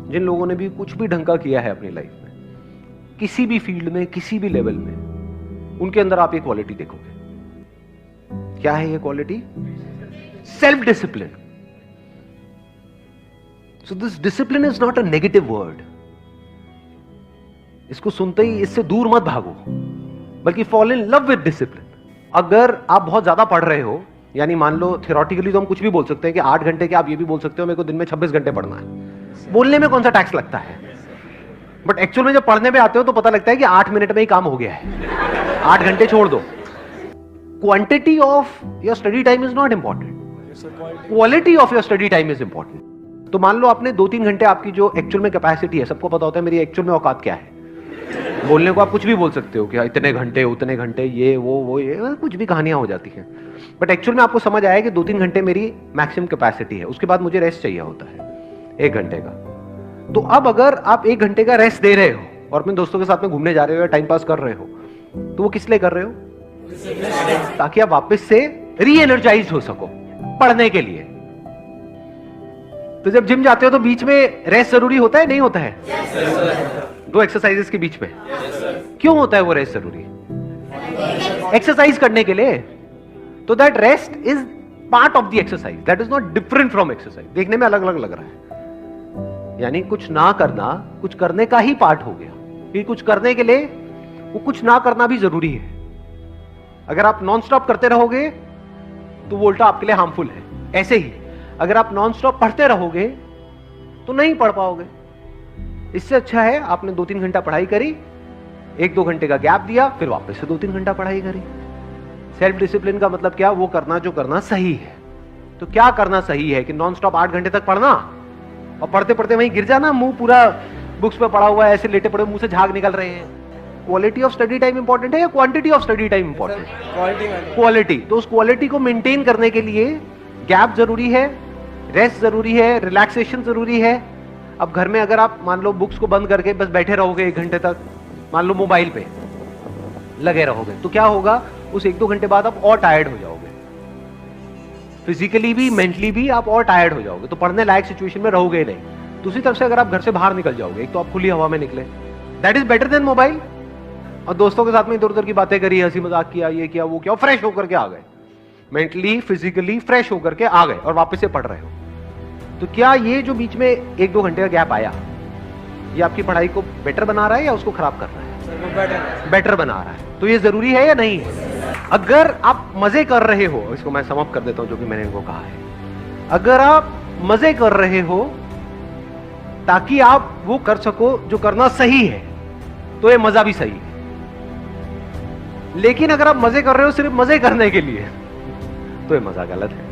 जिन लोगों ने भी कुछ भी ढंग का किया है अपनी लाइफ में, किसी भी फील्ड में, किसी भी लेवल में, उनके अंदर आप ये क्वालिटी देखोगे। क्या है ये quality? Self discipline. So this discipline is not a negative word. इसको सुनते ही इससे दूर मत भागो, बल्कि fall in love with discipline. अगर आप बहुत ज्यादा पढ़ रहे हो, यानी मान लो थियोरेटिकली तो हम कुछ भी बोल सकते हैं कि 8 घंटे के, आप ये भी बोल सकते हो मेरे को दिन में 26 घंटे पढ़ना है। बोलने में कौन सा टैक्स लगता है, बट एक्चुअल में जब पढ़ने में आते हो तो पता लगता है कि 8 मिनट में ही काम हो गया है। 8 घंटे छोड़ दो। Quantity of your study time is not important, quality of your study time is important. तो मान लो आपने 2-3 घंटे, आपकी जो एक्चुअल में कैपेसिटी है, सबको पता होता है मेरी एक्चुअल में औकात क्या है। बोलने को आप कुछ भी बोल सकते हो कि इतने घंटे, उतने घंटे, ये वो ये कुछ भी कहानियां हो जाती हैं, बट एक्चुअल में आपको समझ आया कि 2-3 घंटे मेरी मैक्सिमम कैपेसिटी है, उसके बाद मुझे रेस्ट चाहिए होता है 1 घंटे का। तो अब अगर आप 1 घंटे का रेस्ट दे रहे हो और अपने दोस्तों के साथ में घूमने जा रहे हो या टाइम पास कर रहे हो, तो वो किस लिए कर रहे हो? ताकि आप वापस से री एनर्जाइज हो सको पढ़ने के लिए। तो जब जिम जाते हो तो बीच में रेस्ट जरूरी होता है, नहीं होता है? दो एक्सरसाइजेस के बीच में क्यों होता है वो रेस्ट जरूरी? एक्सरसाइज करने के लिए। तो that rest is part of the exercise, that is not different from exercise. देखने में अलग अलग लग रहा है, यानी कुछ ना करना कुछ करने का ही पार्ट हो गया। कि कुछ करने के लिए वो कुछ ना करना भी जरूरी है। अगर आप नॉन स्टॉप करते रहोगे तो वो उल्टा आपके लिए हार्मफुल है। ऐसे ही अगर आप नॉन स्टॉप पढ़ते रहोगे तो नहीं पढ़ पाओगे। इससे अच्छा है आपने 2-3 घंटा पढ़ाई करी, 1-2 घंटे का गैप दिया, फिर वापस से 2-3 घंटा पढ़ाई करी। सेल्फ डिसिप्लिन का मतलब क्या? वो करना जो करना सही है। तो क्या करना सही है कि नॉन स्टॉप 8 घंटे तक पढ़ना और पढ़ते पढ़ते वहीं गिर जाना, मुंह पूरा बुक्स पे पड़ा हुआ है, ऐसे लेटे पड़े, मुंह से झाग निकल रहे हैं। Quality of study time important है या quantity of study time important है? क्वालिटी। तो उस क्वालिटी को मेंटेन करने के लिए गैप जरूरी है, रेस्ट जरूरी है, रिलैक्सेशन जरूरी है। अब घर में अगर आप मान लो बुक्स को बंद करके बस बैठे रहोगे 1 घंटे तक, मान लो मोबाइल पे लगे रहोगे, तो क्या होगा? उस 1-2 घंटे बाद आप और टायर्ड हो जाओगे, फिजिकली भी मेंटली भी आप और टायर्ड हो जाओगे, तो पढ़ने लायक सिचुएशन में रहोगे नहीं। दूसरी तरफ से अगर आप घर से बाहर निकल जाओगे, एक तो आप खुली हवा में निकले, that is better than mobile. और दोस्तों के साथ में इधर उधर की बातें करी, हंसी मजाक किया, ये किया वो किया, फ्रेश होकर के आ गए, मेंटली फिजिकली फ्रेश होकर के आ गए और वापस से पढ़ रहे हो। तो क्या ये जो बीच में 1-2 घंटे का गैप आया, ये आपकी पढ़ाई को बेटर बना रहा है या उसको खराब कर रहा है? बेटर बना रहा है। तो ये जरूरी है या नहीं है? अगर आप मजे कर रहे हो, इसको मैं समाप्त कर देता हूं जो कि मैंने इनको कहा है, अगर आप मजे कर रहे हो ताकि आप वो कर सको जो करना सही है, तो ये मजा भी सही है। लेकिन अगर आप मजे कर रहे हो सिर्फ मजे करने के लिए, तो ये मजा गलत है।